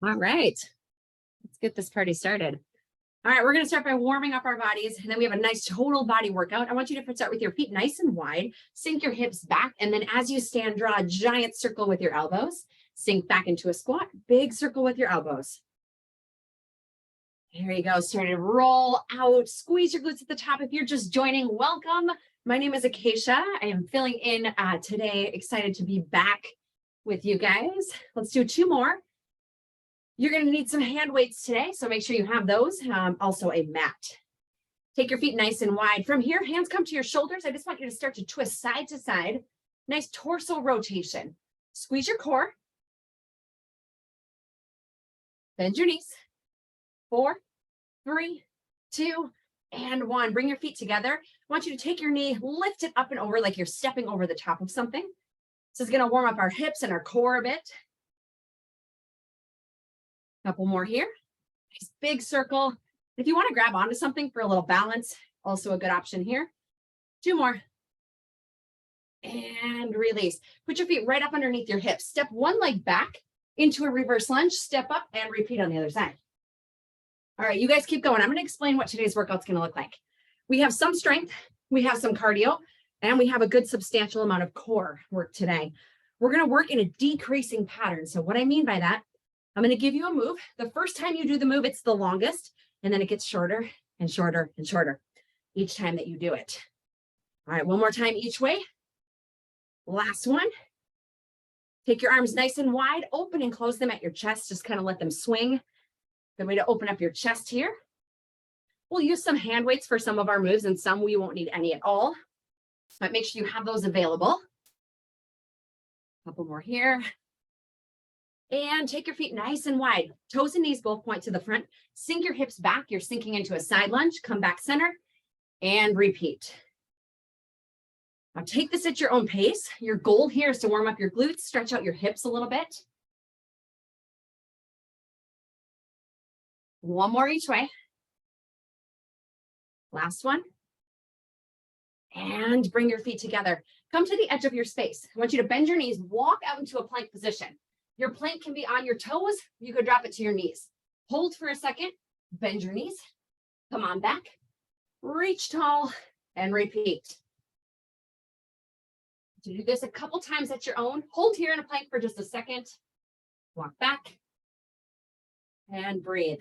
All right, let's get this party started. All right, we're going to start by warming up our bodies, and then we have a nice total body workout. I want you to start with your feet nice and wide, sink your hips back, and then as you stand, draw a giant circle with your elbows, sink back into a squat, big circle with your elbows. There you go, starting to roll out, squeeze your glutes at the top. If you're just joining, welcome. My name is Acacia. I am filling in today, excited to be back with you guys. Let's do two more. You're going to need some hand weights today, so make sure you have those. Also a mat. Take your feet nice and wide. From here, hands come to your shoulders. I just want you to start to twist side to side. Nice torso rotation. Squeeze your core. Bend your knees. 4, 3, 2, and 1. Bring your feet together. I want you to take your knee, lift it up and over like you're stepping over the top of something. This is going to warm up our hips and our core a bit. Couple more here. Nice big circle. If you want to grab onto something for a little balance, also a good option here. 2 more. And release. Put your feet right up underneath your hips. Step one leg back into a reverse lunge. Step up and repeat on the other side. All right, you guys keep going. I'm going to explain what today's workout's going to look like. We have some strength, we have some cardio, and we have a good substantial amount of core work today. We're going to work in a decreasing pattern. So what I mean by that, I'm going to give you a move. The first time you do the move, it's the longest, and then it gets shorter and shorter and shorter each time that you do it. All right, one more time each way. Last one. Take your arms nice and wide, open and close them at your chest. Just kind of let them swing. Good way to open up your chest here. We'll use some hand weights for some of our moves, and some we won't need any at all. But make sure you have those available. A couple more here. And take your feet nice and wide. Toes and knees both point to the front. Sink your hips back. You're sinking into a side lunge. Come back center and repeat. Now take this at your own pace. Your goal here is to warm up your glutes, stretch out your hips a little bit. One more each way. Last one. And bring your feet together. Come to the edge of your space. I want you to bend your knees, walk out into a plank position. Your plank can be on your toes. You could drop it to your knees. Hold for a second, bend your knees, come on back, reach tall, and repeat. To do this a couple times at your own. Hold here in a plank for just a second. Walk back and breathe.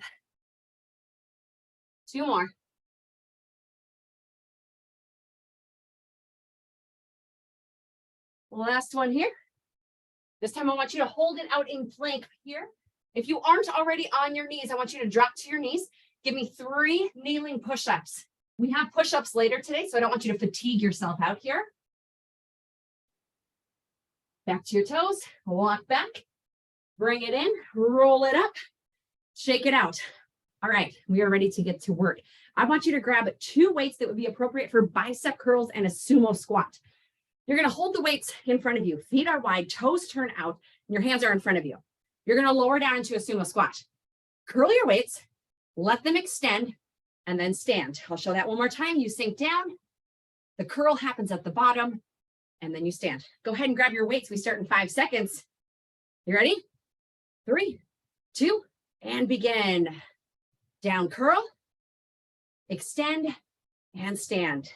2 more. Last one here. This time I want you to hold it out in plank here. If you aren't already on your knees, I want you to drop to your knees. Give me 3 kneeling push-ups. We have push-ups later today, so I don't want you to fatigue yourself out here. Back to your toes, walk back, bring it in, roll it up, shake it out. All right, we are ready to get to work. I want you to grab 2 weights that would be appropriate for bicep curls and a sumo squat. You're going to hold the weights in front of you. Feet are wide, toes turn out, and your hands are in front of you. You're going to lower down into a sumo squat. Curl your weights, let them extend, and then stand. I'll show that one more time. You sink down. The curl happens at the bottom, and then you stand. Go ahead and grab your weights. We start in 5 seconds. You ready? 3, 2, and begin. Down curl, extend, and stand.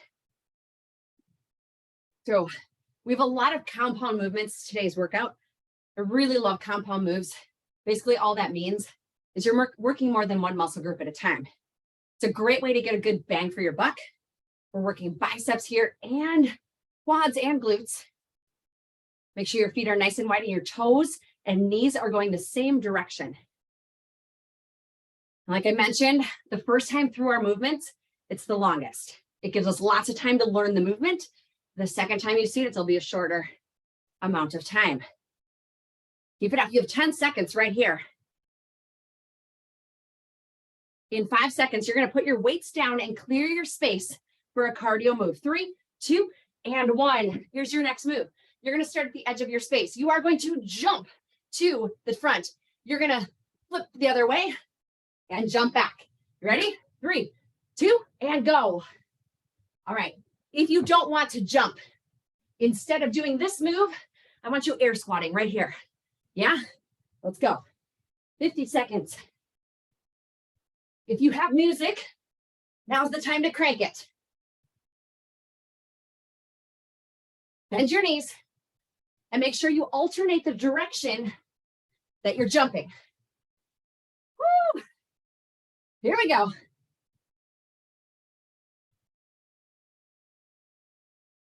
So we have a lot of compound movements today's workout. I really love compound moves. Basically, all that means is you're working more than one muscle group at a time. It's a great way to get a good bang for your buck. We're working biceps here and quads and glutes. Make sure your feet are nice and wide and your toes and knees are going the same direction. Like I mentioned, the first time through our movements, it's the longest. It gives us lots of time to learn the movement. The second time you see it, it'll be a shorter amount of time. Keep it up. You have 10 seconds right here. In 5 seconds, you're going to put your weights down and clear your space for a cardio move. 3, 2, and 1. Here's your next move. You're going to start at the edge of your space. You are going to jump to the front. You're going to flip the other way and jump back. You ready? 3, 2, and go. All right. If you don't want to jump, instead of doing this move, I want you air squatting right here. Yeah, let's go. 50 seconds. If you have music, now's the time to crank it. Bend your knees and make sure you alternate the direction that you're jumping. Woo! Here we go.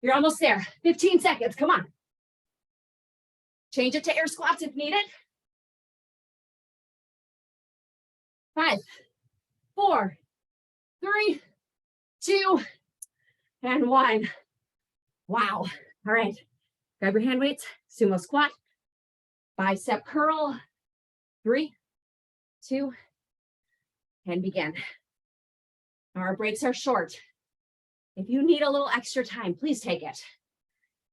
You're almost there. 15 seconds. Come on. Change it to air squats if needed. 5, 4, 3, 2, and 1. Wow. All right. Grab your hand weights. Sumo squat. Bicep curl. 3, 2, and begin. Our breaks are short. If you need a little extra time, please take it.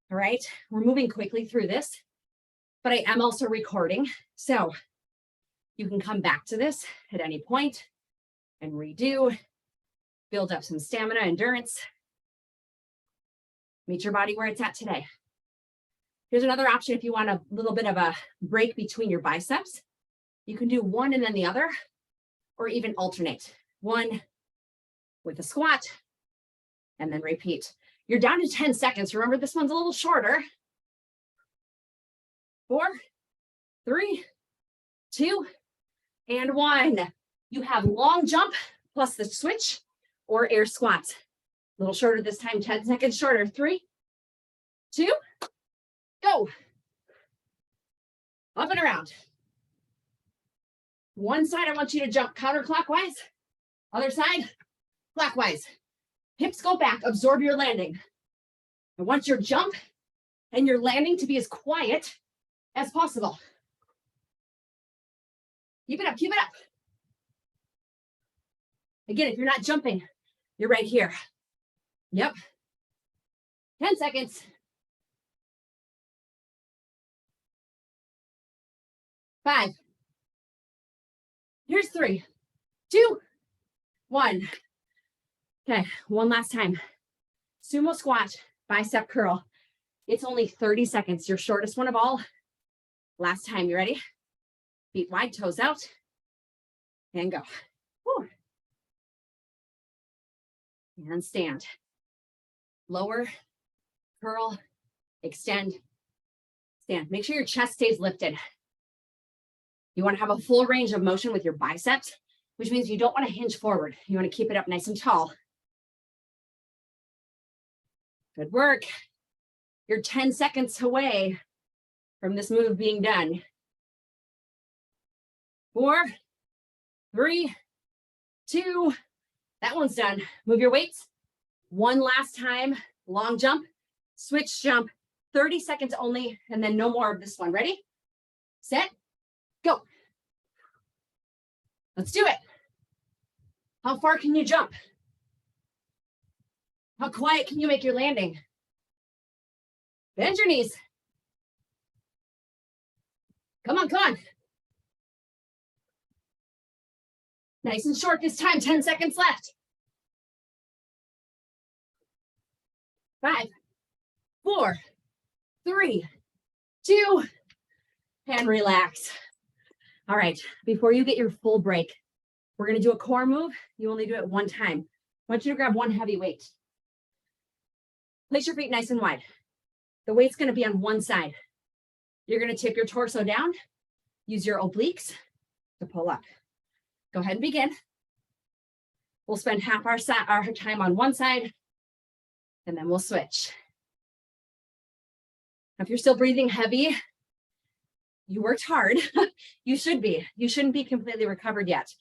All right. We're moving quickly through this, but I am also recording. So you can come back to this at any point and redo, build up some stamina, endurance, meet your body where it's at today. Here's another option if you want a little bit of a break between your biceps. You can do one and then the other, or even alternate. One with a squat, and then repeat. You're down to 10 seconds. Remember, this one's a little shorter. 4, 3, 2, and 1. You have long jump plus the switch or air squats. A little shorter this time, 10 seconds shorter. 3, 2, go. Up and around. One side, I want you to jump counterclockwise. Other side, clockwise. Hips go back, absorb your landing. I want your jump and your landing to be as quiet as possible. Keep it up, keep it up. Again, if you're not jumping, you're right here. Yep. 10 seconds. 5. Here's 3, 2, 1. Okay, one last time. Sumo squat, bicep curl. It's only 30 seconds, your shortest one of all. Last time, you ready? Feet wide, toes out, and go. Whew. And stand. Lower, curl, extend, stand. Make sure your chest stays lifted. You want to have a full range of motion with your biceps, which means you don't want to hinge forward. You want to keep it up nice and tall. Good work. You're 10 seconds away from this move being done. 4, 3, 2, that one's done. Move your weights. One last time, long jump, switch jump, 30 seconds only, and then no more of this one. Ready, set, go. Let's do it. How far can you jump? How quiet can you make your landing? Bend your knees. Come on, come on. Nice and short this time, 10 seconds left. 5, 4, 3, 2, and relax. All right, before you get your full break, we're gonna do a core move. You only do it one time. I want you to grab one heavy weight. Place your feet nice and wide. The weight's gonna be on one side. You're gonna tip your torso down, use your obliques to pull up. Go ahead and begin. We'll spend half our time on one side, and then we'll switch. If you're still breathing heavy, you worked hard. You should be. You shouldn't be completely recovered yet.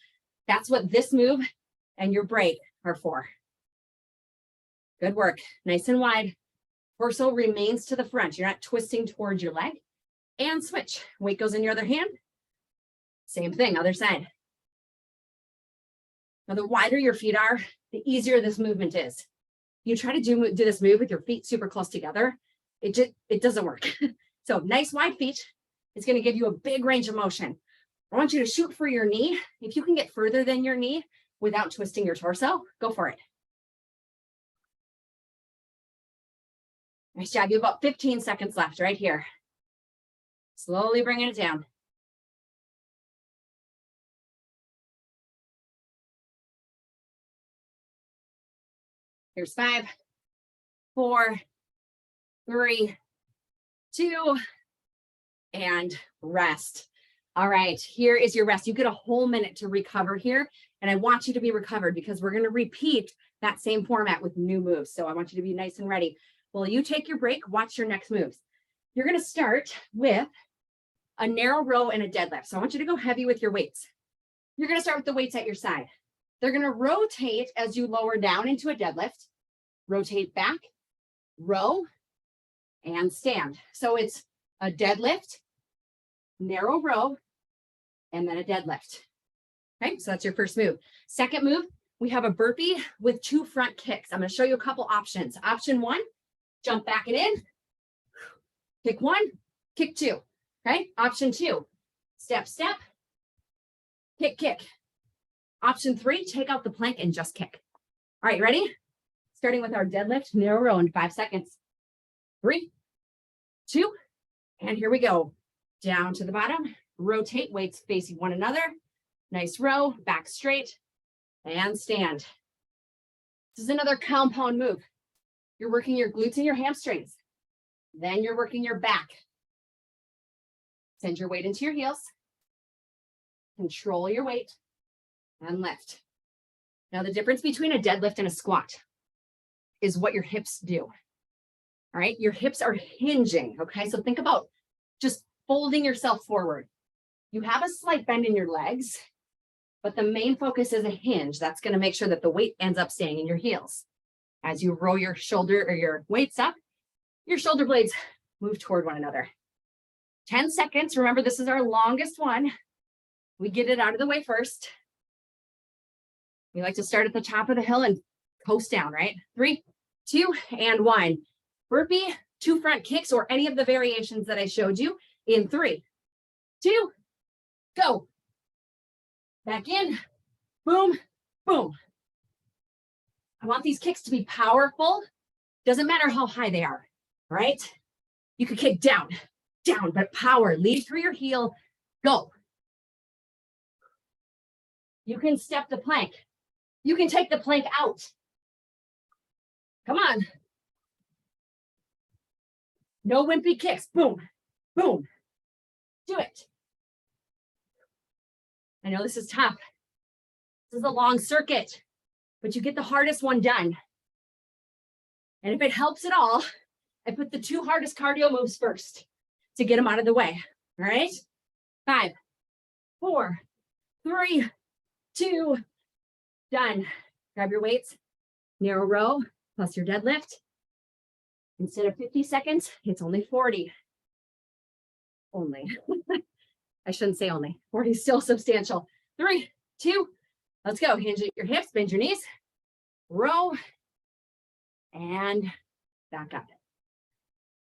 That's what this move and your break are for. Good work. Nice and wide. Torso remains to the front. You're not twisting towards your leg. And switch. Weight goes in your other hand. Same thing, other side. Now, the wider your feet are, the easier this movement is. You try to do this move with your feet super close together, it doesn't work. So nice wide feet. It's going to give you a big range of motion. I want you to shoot for your knee. If you can get further than your knee without twisting your torso, go for it. Nice job. You have about 15 seconds left right here. Slowly bringing it down. Here's 5, 4, 3, 2, and rest. All right, here is your rest. You get a whole minute to recover here, and I want you to be recovered because we're going to repeat that same format with new moves. So I want you to be nice and ready. While you take your break, watch your next moves. You're going to start with a narrow row and a deadlift. So I want you to go heavy with your weights. You're going to start with the weights at your side. They're going to rotate as you lower down into a deadlift, rotate back, row, and stand. So it's a deadlift, narrow row, and then a deadlift. Okay, so that's your first move. Second move, we have a burpee with 2 front kicks. I'm going to show you a couple options. Option 1, jump back and in, kick 1, kick 2. Okay, option 2, step, step, kick, kick. Option 3, take out the plank and just kick. All right, ready? Starting with our deadlift, narrow row in 5 seconds. 3, 2, and here we go. Down to the bottom, rotate, weights facing one another. Nice row, back straight, and stand. This is another compound move. You're working your glutes and your hamstrings. Then you're working your back. Send your weight into your heels. Control your weight and lift. Now, the difference between a deadlift and a squat is what your hips do. All right, your hips are hinging. Okay, so think about just folding yourself forward. You have a slight bend in your legs, but the main focus is a hinge. That's going to make sure that the weight ends up staying in your heels. As you roll your shoulder or your weights up, your shoulder blades move toward one another. 10 seconds. Remember, this is our longest one. We get it out of the way first. We like to start at the top of the hill and coast down, right? 3, 2, and 1. Burpee, 2 front kicks, or any of the variations that I showed you in 3, 2, go. Back in, boom, boom. I want these kicks to be powerful. Doesn't matter how high they are, right? You could kick down, down, but power, lead through your heel, go. You can step the plank. You can take the plank out. Come on. No wimpy kicks, boom, boom. Do it. I know this is tough. This is a long circuit, but you get the hardest one done. And if it helps at all, I put the 2 hardest cardio moves first to get them out of the way. All right? 5, 4, 3, 2, done. Grab your weights, narrow row, plus your deadlift. Instead of 50 seconds, it's only 40. Only. I shouldn't say only. 40 is still substantial. 3, 2, let's go. Hinge at your hips, bend your knees, row, and back up.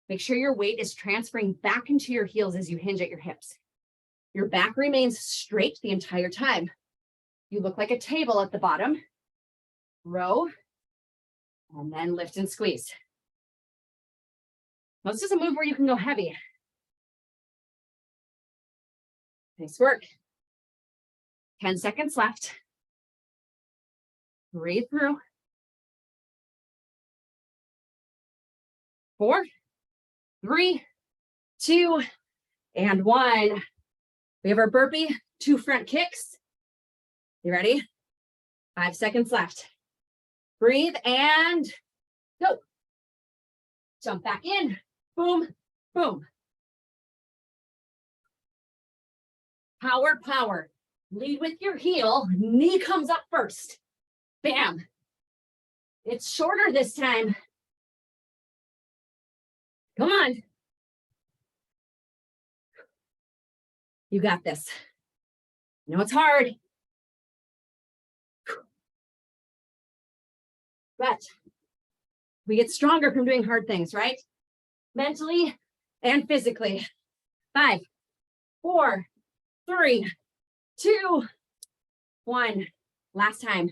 Make sure your weight is transferring back into your heels as you hinge at your hips. Your back remains straight the entire time. You look like a table at the bottom. Row, and then lift and squeeze. Now, this is a move where you can go heavy. Nice work. 10 seconds left. Breathe through. 4, 3, 2, and 1. We have our burpee, 2 front kicks. You ready? 5 seconds left. Breathe and go. Jump back in. Boom, boom. Power, power. Lead with your heel. Knee comes up first. Bam. It's shorter this time. Come on. You got this. I know it's hard. But we get stronger from doing hard things, right? Mentally and physically. 5, 4, 3, 2, 1. Last time.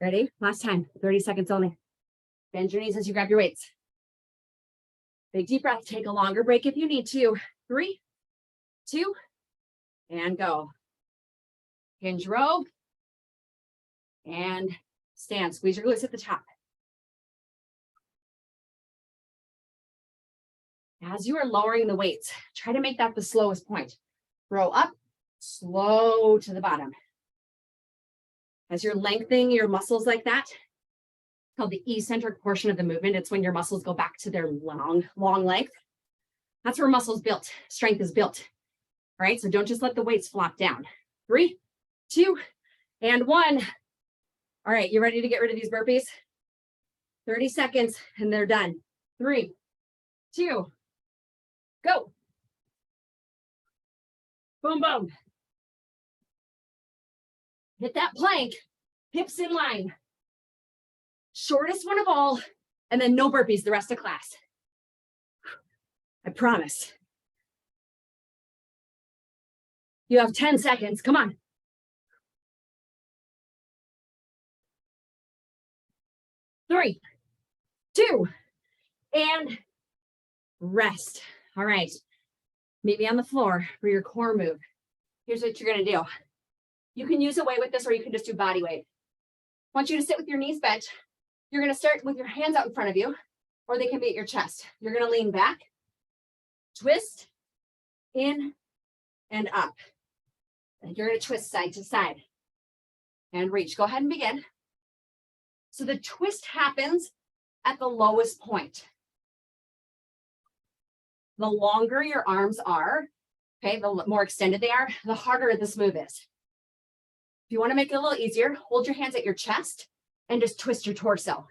Ready? Last time. 30 seconds only. Bend your knees as you grab your weights. Big deep breath. Take a longer break if you need to. 3, 2, and go. Hinge row. And stand. Squeeze your glutes at the top. As you are lowering the weights, try to make that the slowest point. Row up, slow to the bottom. As you're lengthening your muscles like that, it's called the eccentric portion of the movement. It's when your muscles go back to their long length. That's where muscle's built, strength is built. All right, so don't just let the weights flop down. 3, 2, and 1. All right, you ready to get rid of these burpees? 30 seconds and they're done. 3, 2, go. Boom, boom. Hit that plank, hips in line. Shortest one of all, and then no burpees the rest of class. I promise. You have 10 seconds, come on. 3, 2, and rest. All right, maybe on the floor for your core move. Here's what you're gonna do. You can use a weight with this, or you can just do body weight. I want you to sit with your knees bent. You're gonna start with your hands out in front of you, or they can be at your chest. You're gonna lean back, twist, in, and up. And you're gonna twist side to side and reach. Go ahead and begin. So the twist happens at the lowest point. The longer your arms are, okay, the more extended they are, the harder this move is. If you want to make it a little easier, hold your hands at your chest and just twist your torso.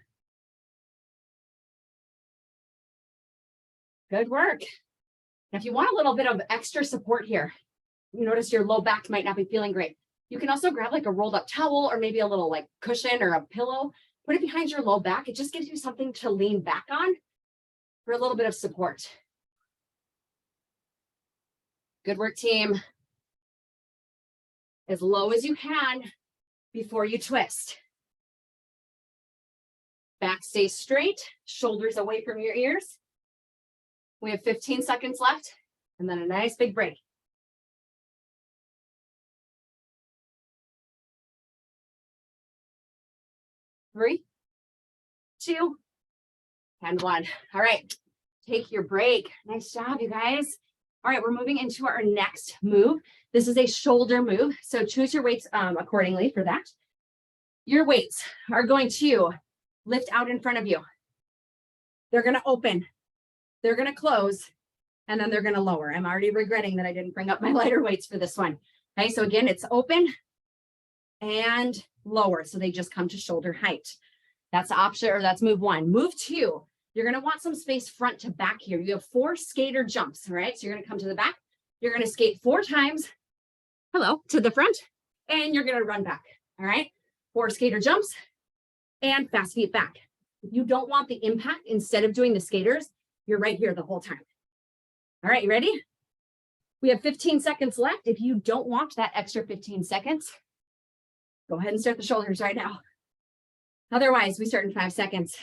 Good work. Now, if you want a little bit of extra support here, you notice your low back might not be feeling great. You can also grab like a rolled up towel or maybe a little like cushion or a pillow, put it behind your low back. It just gives you something to lean back on for a little bit of support. Good work, team. As low as you can before you twist. Back stays straight, shoulders away from your ears. We have 15 seconds left, and then a nice big break. Three, 2, and 1. All right, take your break. Nice job, you guys. All right, we're moving into our next move. This is a shoulder move, so choose your weights accordingly for that. Your weights are going to lift out in front of you. They're going to open, they're going to close, and then they're going to lower. I'm already regretting that I didn't bring up my lighter weights for this one. Okay, so again, it's open and lower, so they just come to shoulder height. That's option, or that's move 1. Move 2. You're going to want some space front to back here. You have 4 skater jumps, all right? So you're going to come to the back. You're going to skate 4 times, to the front, and you're going to run back, all right? 4 skater jumps and fast feet back. If you don't want the impact, instead of doing the skaters, you're right here the whole time. All right, you ready? We have 15 seconds left. If you don't want that extra 15 seconds, go ahead and start the shoulders right now. Otherwise, we start in 5 seconds.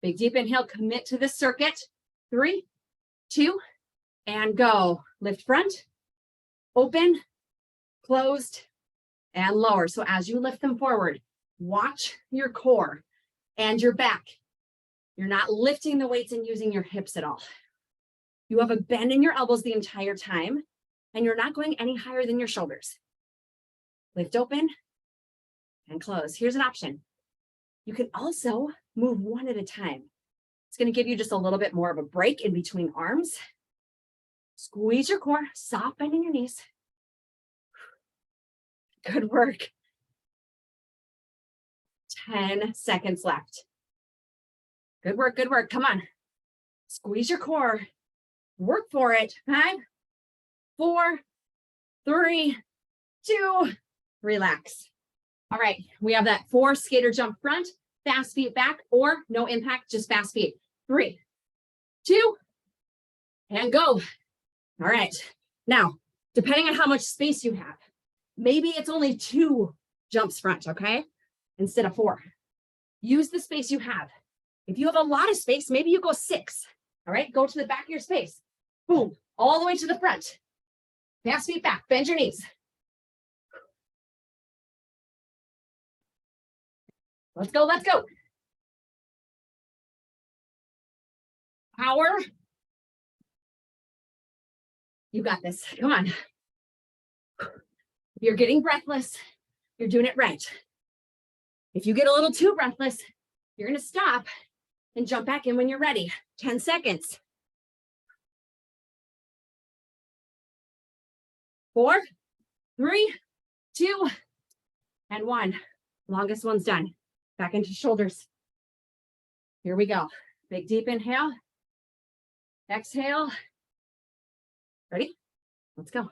Big deep inhale, commit to the circuit. 3, 2, and go. Lift front, open, closed, and lower. So as you lift them forward, watch your core and your back. You're not lifting the weights and using your hips at all. You have a bend in your elbows the entire time, and you're not going any higher than your shoulders. Lift open and close. Here's an option. You can also move one at a time. It's going to give you just a little bit more of a break in between arms. Squeeze your core, soft bend in your knees. Good work. 10 seconds left. Good work, good work. Come on. Squeeze your core. Work for it. 5, 4, 3, 2, relax. All right, we have that 4 skater jump front, fast feet back, or no impact, just fast feet. 3, 2, and go. All right, now, depending on how much space you have, maybe it's only 2 jumps front, okay? Instead of 4. Use the space you have. If you have a lot of space, maybe you go 6, all right? Go to the back of your space. Boom, all the way to the front. Fast feet back, bend your knees. Let's go, let's go. Power You got this. Come on. If you're getting breathless, you're doing it right. If you get a little too breathless, you're going to stop and jump back in when you're ready. 10 seconds. 4, 3, 2, and 1. Longest one's done. Back into shoulders. Here we go. Big deep inhale. Exhale. Ready? Let's go.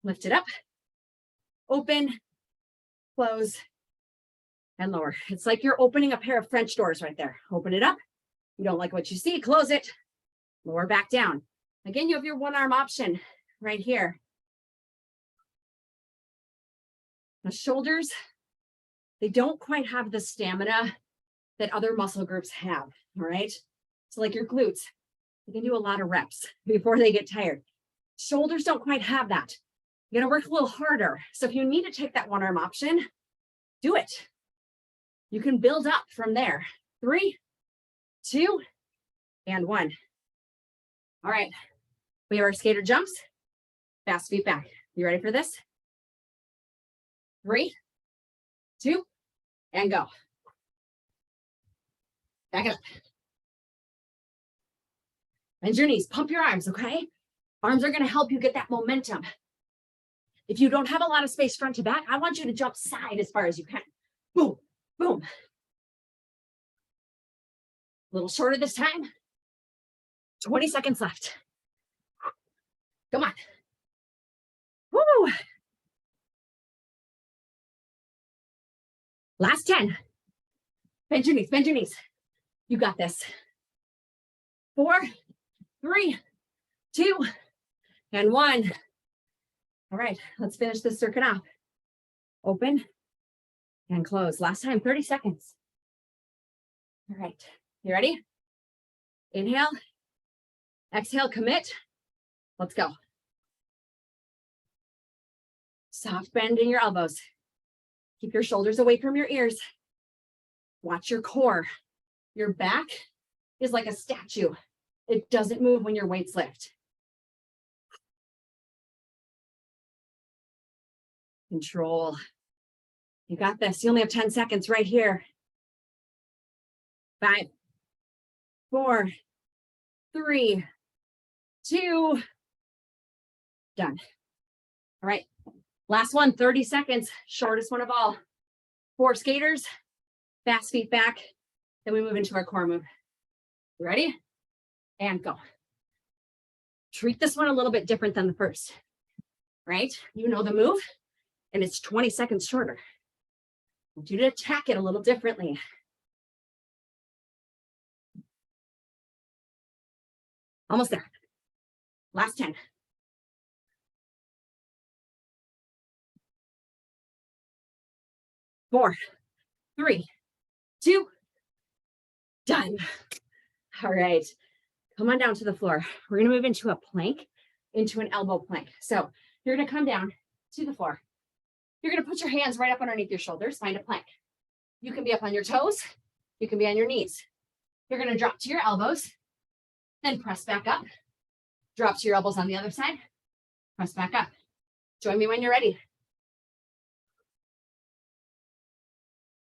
Lift it up. Open, close, and lower. It's like you're opening a pair of French doors right there. Open it up. You don't like what you see, close it. Lower back down. Again, you have your one arm option right here. The shoulders, they don't quite have the stamina that other muscle groups have, all right? So like your glutes, you can do a lot of reps before they get tired. Shoulders don't quite have that. You gotta work a little harder. So if you need to take that one arm option, do it. You can build up from there. 3, 2, and 1. All right, we have our skater jumps, fast feet back. You ready for this? 3, 2, and go. Back up. Bend your knees, pump your arms, okay? Arms are gonna help you get that momentum. If you don't have a lot of space front to back, I want you to jump side as far as you can. Boom, boom. A little shorter this time. 20 seconds left. Come on. Woo! Last 10. Bend your knees, bend your knees. You got this. 4, 3, 2, and 1. All right, let's finish this circuit off. Open and close. Last time, 30 seconds. All right, you ready? Inhale, exhale, commit. Let's go. Soft bend in your elbows. Keep your shoulders away from your ears. Watch your core. Your back is like a statue. It doesn't move when your weights lift. Control. You got this. You only have 10 seconds right here. 5, 4, 3, 2, done. All right. Last one, 30 seconds. Shortest one of all. 4 skaters, fast feet back. Then we move into our core move. You ready? And go. Treat this one a little bit different than the first, right? You know the move, and it's 20 seconds shorter. I want you to attack it a little differently. Almost there. Last 10. 4, 3, 2, done. All right, come on down to the floor. We're gonna move into a plank, into an elbow plank. So you're gonna come down to the floor. You're gonna put your hands right up underneath your shoulders, find a plank. You can be up on your toes, you can be on your knees. You're gonna drop to your elbows, then press back up. Drop to your elbows on the other side, press back up. Join me when you're ready.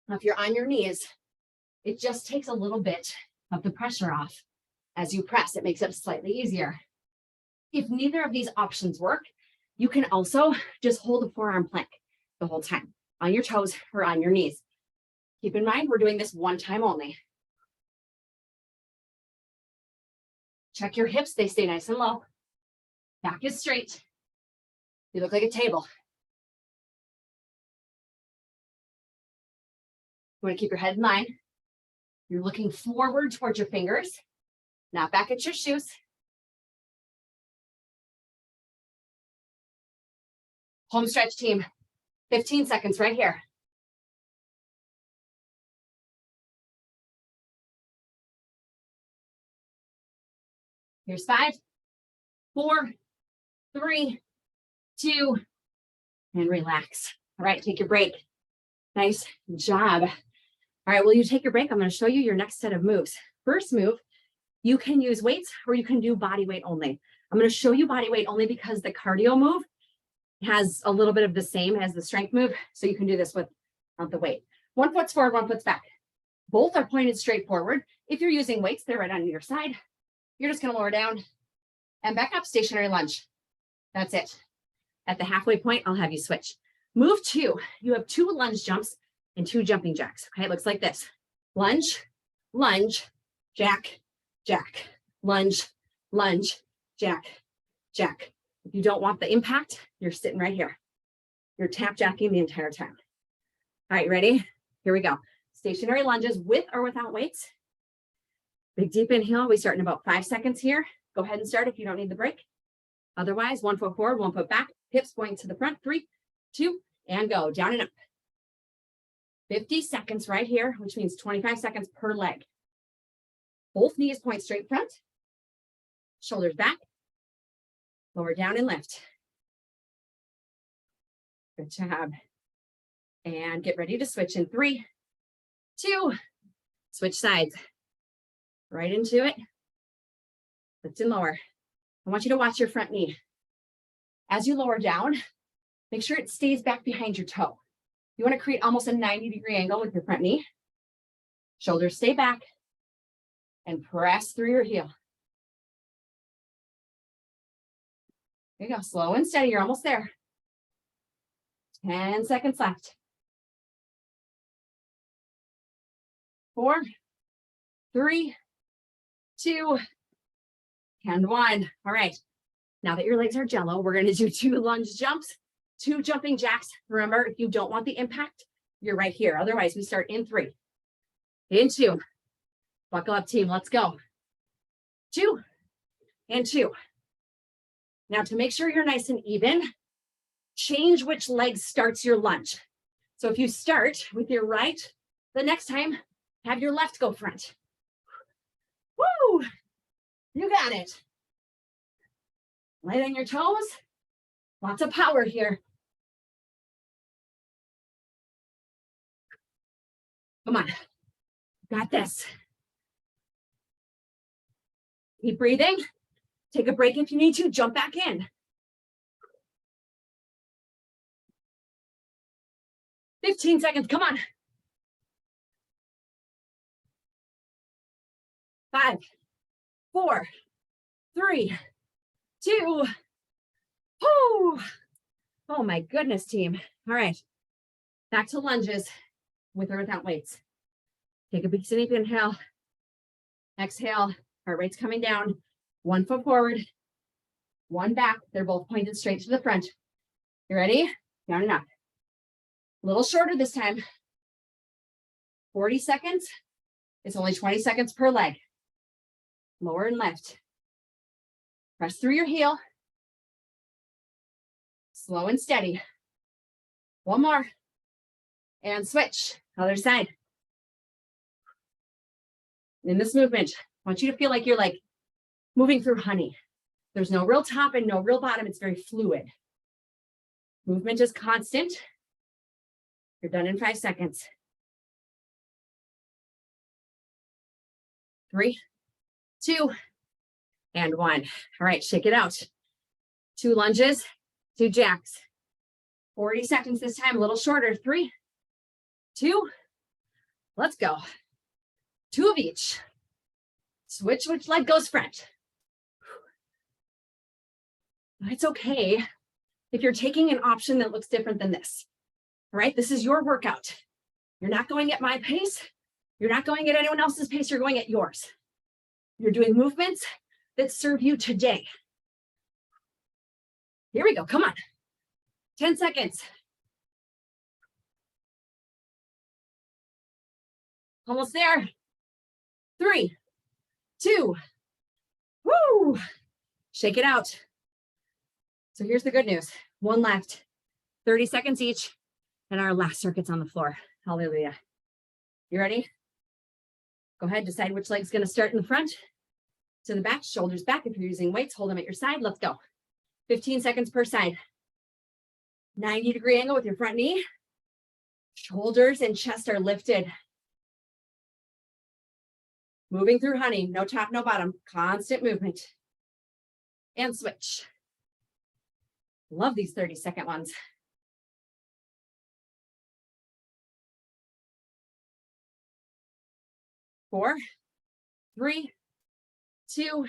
Now, if you're on your knees, it just takes a little bit of the pressure off. As you press, it makes it slightly easier. If neither of these options work, you can also just hold a forearm plank the whole time, on your toes or on your knees. Keep in mind, we're doing this one time only. Check your hips, they stay nice and low. Back is straight. You look like a table. You want to keep your head in line. You're looking forward towards your fingers, not back at your shoes. Home stretch team, 15 seconds right here. Here's 5, 4, 3, 2, and relax. All right, take your break. Nice job. All right, while you take your break, I'm going to show you your next set of moves. First move, you can use weights or you can do body weight only. I'm going to show you body weight only because the cardio move has a little bit of the same as the strength move. So you can do this without the weight. 1 foot's forward, 1 foot's back. Both are pointed straight forward. If you're using weights, they're right on your side. You're just going to lower down and back up, stationary lunge. That's it. At the halfway point, I'll have you switch. Move 2. You have 2 lunge jumps and 2 jumping jacks. Okay, it looks like this. Lunge, lunge, jack, jack, lunge, lunge, jack, jack. If you don't want the impact, you're sitting right here. You're tap jacking the entire time. All right, ready? Here we go. Stationary lunges with or without weights. Big deep inhale. We start in about 5 seconds here. Go ahead and start if you don't need the break. Otherwise, 1 foot forward, 1 foot back, hips going to the front. 3, 2, and go. Down and up. 50 seconds right here, which means 25 seconds per leg. Both knees point straight front. Shoulders back. Lower down and lift. Good job. And get ready to switch in 3, 2, switch sides. Right into it. Lift and lower. I want you to watch your front knee. As you lower down, make sure it stays back behind your toe. You want to create almost a 90-degree angle with your front knee. Shoulders stay back and press through your heel. There you go. Slow and steady. You're almost there. 10 seconds left. 4, 3, 2, and 1. All right. Now that your legs are jello, we're going to do 2 lunge jumps, 2 jumping jacks. Remember, if you don't want the impact, you're right here. Otherwise, we start in 3, in 2. Buckle up, team. Let's go. 2 and 2. Now, to make sure you're nice and even, change which leg starts your lunge. So if you start with your right, the next time, have your left go front. Woo! You got it. Light on your toes. Lots of power here. Come on. Got this. Keep breathing. Take a break if you need to. Jump back in. 15 seconds. Come on. 5, 4, 3, 2. Oh my goodness, team. All right. Back to lunges with or without weights. Take a big deep inhale. Exhale. Heart rate's coming down. 1 foot forward, 1 back. They're both pointed straight to the front. You ready? Down and up. A little shorter this time. 40 seconds. It's only 20 seconds per leg. Lower and lift. Press through your heel. Slow and steady. 1 more. And switch. Other side. In this movement, I want you to feel like you're moving through honey. There's no real top and no real bottom. It's very fluid. Movement is constant. You're done in 5 seconds. 3, 2, and 1. All right, shake it out. 2 lunges, 2 jacks. 40 seconds this time, a little shorter. 3, 2, let's go. 2 of each. Switch which leg goes front. It's okay if you're taking an option that looks different than this. All right, this is your workout. You're not going at my pace. You're not going at anyone else's pace. You're going at yours. You're doing movements that serve you today. Here we go. Come on. 10 seconds. Almost there. 3, 2. Woo! Shake it out. So here's the good news. 1 left. 30 seconds each. And our last circuit's on the floor. Hallelujah. You ready? Go ahead, decide which leg's going to start in the front. To the back, shoulders back. If you're using weights, hold them at your side. Let's go. 15 seconds per side. 90-degree angle with your front knee. Shoulders and chest are lifted. Moving through honey. No top, no bottom. Constant movement. and switch. Love these 30-second ones. 4, 3, 2,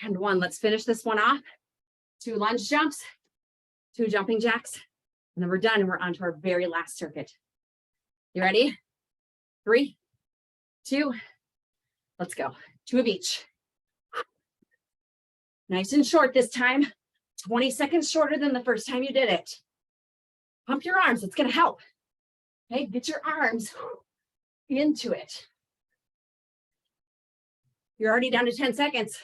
and 1. Let's finish this one off. 2 lunge jumps, 2 jumping jacks, and then we're done and we're on to our very last circuit. You ready? 3, 2, let's go. 2 of each. Nice and short this time. 20 seconds shorter than the first time you did it. Pump your arms, it's gonna help. Okay, get your arms into it. You're already down to 10 seconds.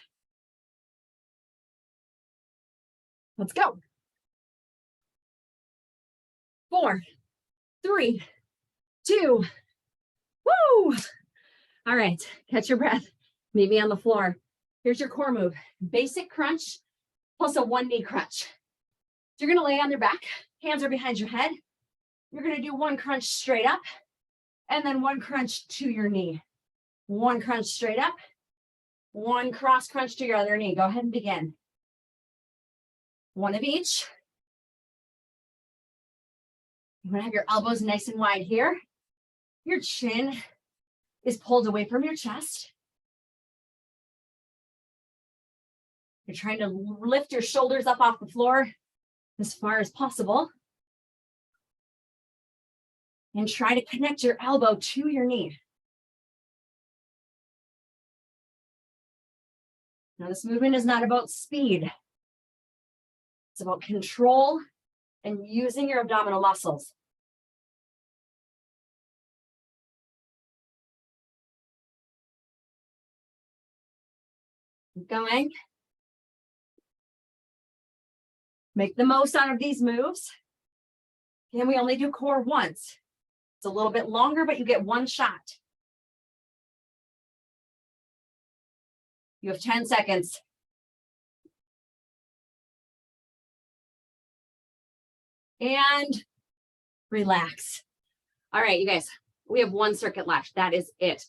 Let's go. 4, 3, 2, woo! All right, catch your breath. Meet me on the floor. Here's your core move. Basic crunch plus a 1 knee crunch. So you're gonna lay on your back, hands are behind your head. You're gonna do 1 crunch straight up and then 1 crunch to your knee. 1 crunch straight up, 1 cross crunch to your other knee. Go ahead and begin. 1 of each. You want to have your elbows nice and wide here. Your chin is pulled away from your chest. You're trying to lift your shoulders up off the floor as far as possible. And try to connect your elbow to your knee. Now, this movement is not about speed. It's about control and using your abdominal muscles. Keep going. Make the most out of these moves. And we only do core once. It's a little bit longer, but you get 1 shot. You have 10 seconds. And relax. All right, you guys, we have 1 circuit left. That is it.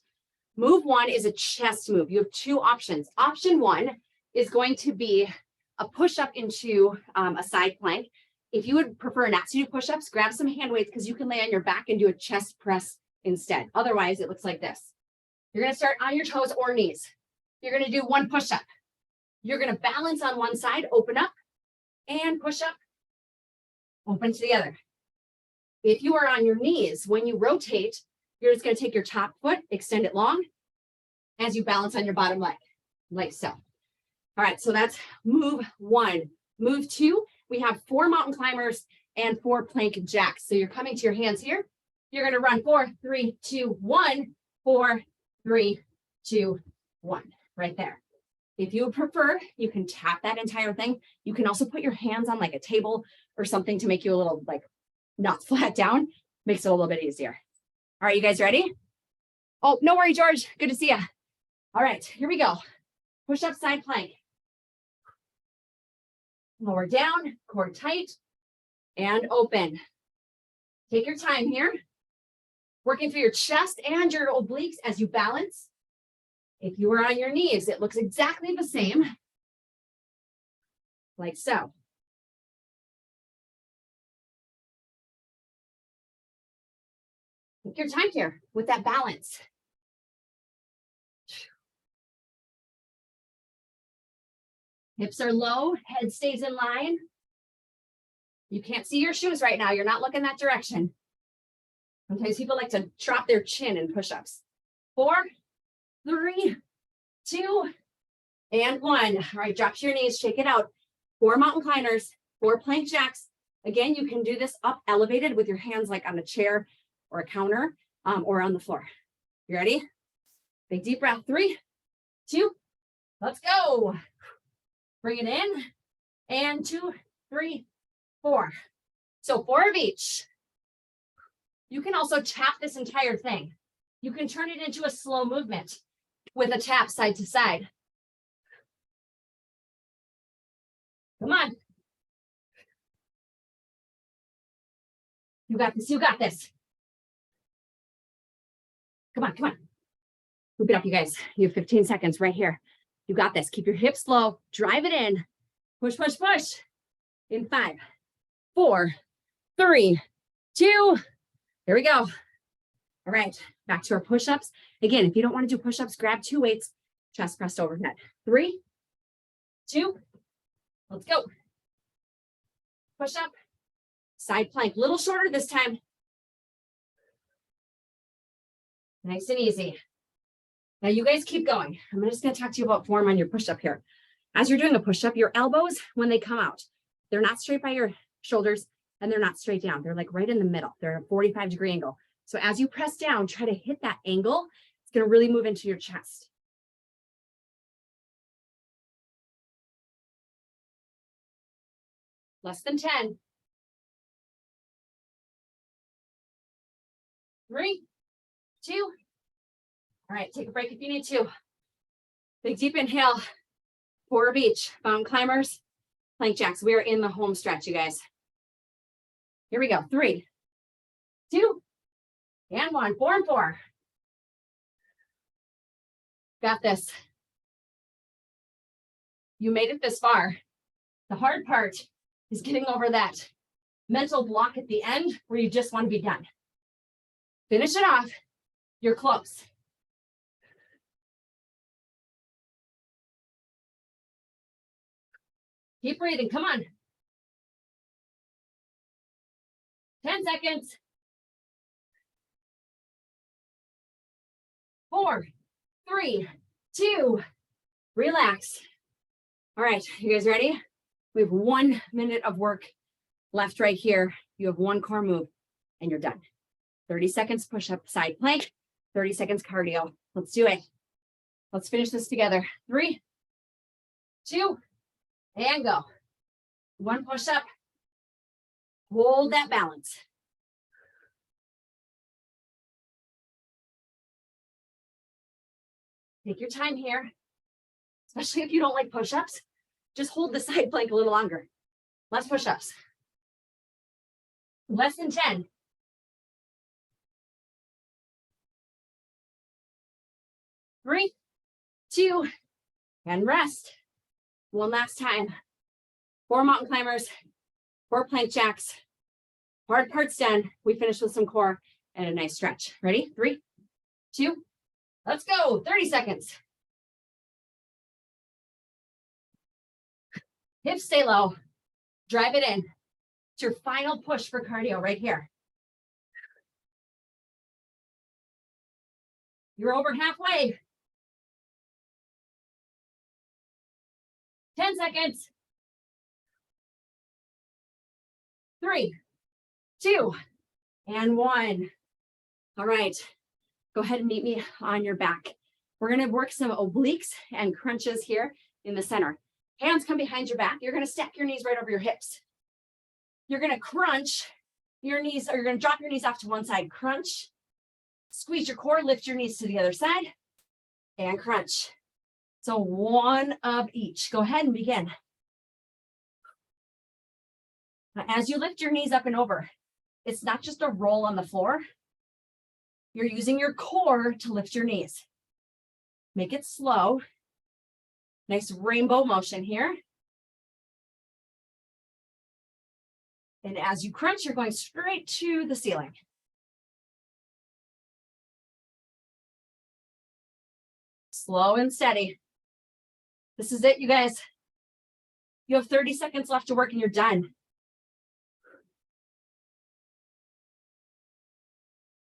Move 1 is a chest move. You have 2 options. Option 1 is going to be a push-up into a side plank. If you would prefer not to do push-ups, grab some hand weights because you can lay on your back and do a chest press instead. Otherwise, it looks like this. You're going to start on your toes or knees. You're going to do 1 push-up. You're going to balance on one side, open up, and push up, open to the other. If you are on your knees, when you rotate, you're just going to take your top foot, extend it long as you balance on your bottom leg, like so. All right, so that's move 1. Move 2, we have 4 mountain climbers and 4 plank jacks. So you're coming to your hands here. You're going to run 4, 3, 2, 1, 4, 3, 2, 1, right there. If you would prefer, you can tap that entire thing. You can also put your hands on like a table or something to make you a little like not flat down. Makes it a little bit easier. All right, you guys ready? Oh, no worry, George. Good to see you. All right, here we go. Push up side plank. Lower down, core tight, and open. Take your time here. Working through your chest and your obliques as you balance. If you are on your knees, it looks exactly the same. Like so. Take your time here with that balance. Hips are low, head stays in line. You can't see your shoes right now. You're not looking that direction. Sometimes people like to drop their chin in push-ups. 4, 3, 2, and 1. All right, drop to your knees, shake it out. 4 mountain climbers, 4 plank jacks. Again, you can do this up elevated with your hands like on a chair or a counter or on the floor. You ready? Big deep breath. 3, 2, let's go. Bring it in. And 2, 3, 4. So 4 of each. You can also tap this entire thing. You can turn it into a slow movement with a tap side to side. Come on. You got this. You got this. Come on, come on. Loop it up, you guys. You have 15 seconds right here. You got this. Keep your hips low. Drive it in. Push, push, push. In 5, 4, 3, 2. There we go. All right. Back to our push-ups. Again, if you don't want to do push-ups, grab 2 weights, chest pressed overhead. 3, 2. Let's go. Push up. Side plank. Little shorter this time. Nice and easy. Now you guys keep going. I'm just going to talk to you about form on your push-up here. As you're doing a push-up, your elbows, when they come out, they're not straight by your shoulders and they're not straight down. They're like right in the middle. They're a 45-degree angle. So as you press down, try to hit that angle. It's going to really move into your chest. Less than 10. 3, 2. All right, take a break if you need to. Big deep inhale. 4 of each. Mountain climbers, plank jacks. We are in the home stretch, you guys. Here we go. 3, 2, and 1. 4 and 4. Got this. You made it this far. The hard part is getting over that mental block at the end where you just want to be done. Finish it off. You're close. Keep breathing. Come on. 10 seconds. 4, 3, 2. Relax. All right, you guys ready? We have 1 minute of work left right here. You have 1 core move and you're done. 30 seconds push up, side plank, 30 seconds cardio. Let's do it. Let's finish this together. 3, 2, and go. 1 push up. Hold that balance. Take your time here, especially if you don't like push-ups. Just hold the side plank a little longer. Less push-ups. Less than 10. 3, 2, and rest. 1 last time. 4 mountain climbers, 4 plank jacks. Hard part's done. We finish with some core and a nice stretch. Ready? 3, 2, let's go. 30 seconds. Hips stay low. Drive it in. It's your final push for cardio right here. You're over halfway. 10 seconds. 3, 2, and 1. All right. Go ahead and meet me on your back. We're going to work some obliques and crunches here in the center. Hands come behind your back. You're going to stack your knees right over your hips. You're going to crunch your knees, or you're going to drop your knees off to one side. Crunch. Squeeze your core, lift your knees to the other side, and crunch. So 1 of each. Go ahead and begin. Now, as you lift your knees up and over, it's not just a roll on the floor. You're using your core to lift your knees. Make it slow. Nice rainbow motion here. And as you crunch, you're going straight to the ceiling. Slow and steady. This is it, you guys. You have 30 seconds left to work and you're done.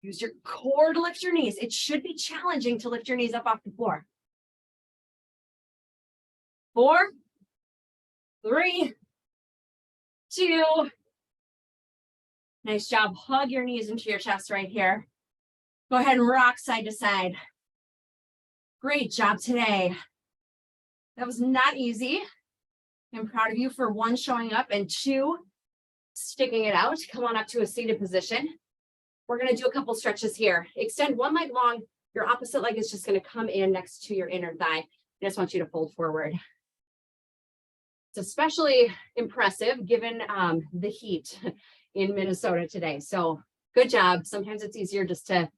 Use your core to lift your knees. It should be challenging to lift your knees up off the floor. 4, 3, 2. Nice job. Hug your knees into your chest right here. Go ahead and rock side to side. Great job today. That was not easy. I'm proud of you for 1, showing up, and 2, sticking it out. Come on up to a seated position. We're going to do a couple stretches here. Extend one leg long. Your opposite leg is just going to come in next to your inner thigh. I just want you to fold forward. It's especially impressive given the heat in Minnesota today. So good job. Sometimes it's easier just to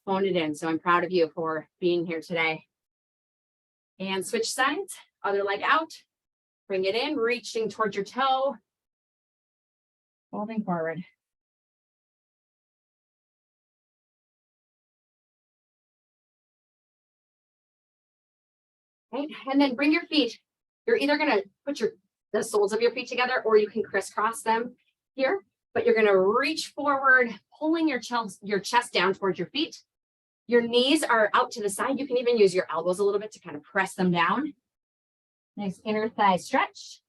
phone it in. So I'm proud of you for being here today. And switch sides, other leg out. Bring it in, reaching towards your toe. Folding forward. Right, and then bring your feet. You're either gonna put the soles of your feet together, or you can crisscross them here, but you're gonna reach forward, pulling your chest down towards your feet. Your knees are out to the side. You can even use your elbows a little bit to kind of press them down. Nice inner thigh stretch.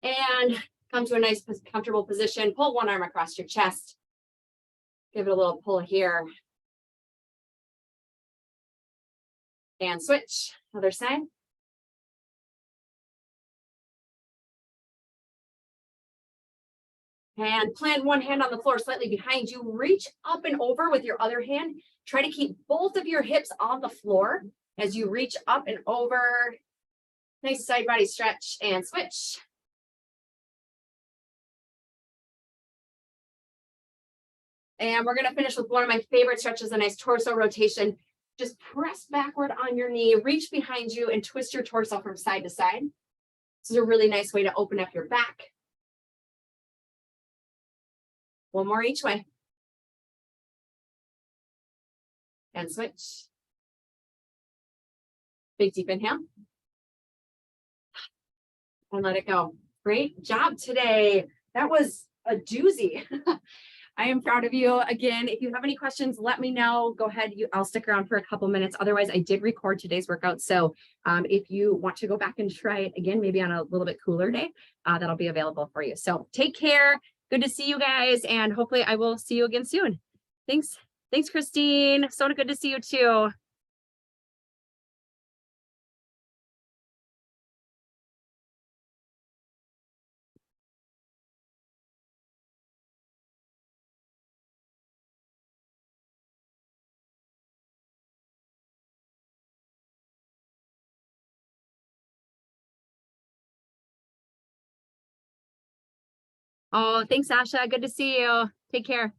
And come to a nice, comfortable position. Pull one arm across your chest. Give it a little pull here. And switch, other side. And plant one hand on the floor slightly behind you. Reach up and over with your other hand. Try to keep both of your hips on the floor as you reach up and over. Nice side body stretch and switch. And we're going to finish with one of my favorite stretches, a nice torso rotation. Just press backward on your knee, reach behind you, and twist your torso from side to side. This is a really nice way to open up your back. One more each way. And switch. Big deep inhale. And let it go. Great job today. That was a doozy. I am proud of you. Again, if you have any questions, let me know. Go ahead. I'll stick around for a couple minutes. Otherwise, I did record today's workout. So if you want to go back and try it again, maybe on a little bit cooler day, that'll be available for you. So take care. Good to see you guys. And hopefully I will see you again soon. Thanks. Thanks, Christine. So good to see you too. Oh, thanks, Sasha. Good to see you. Take care.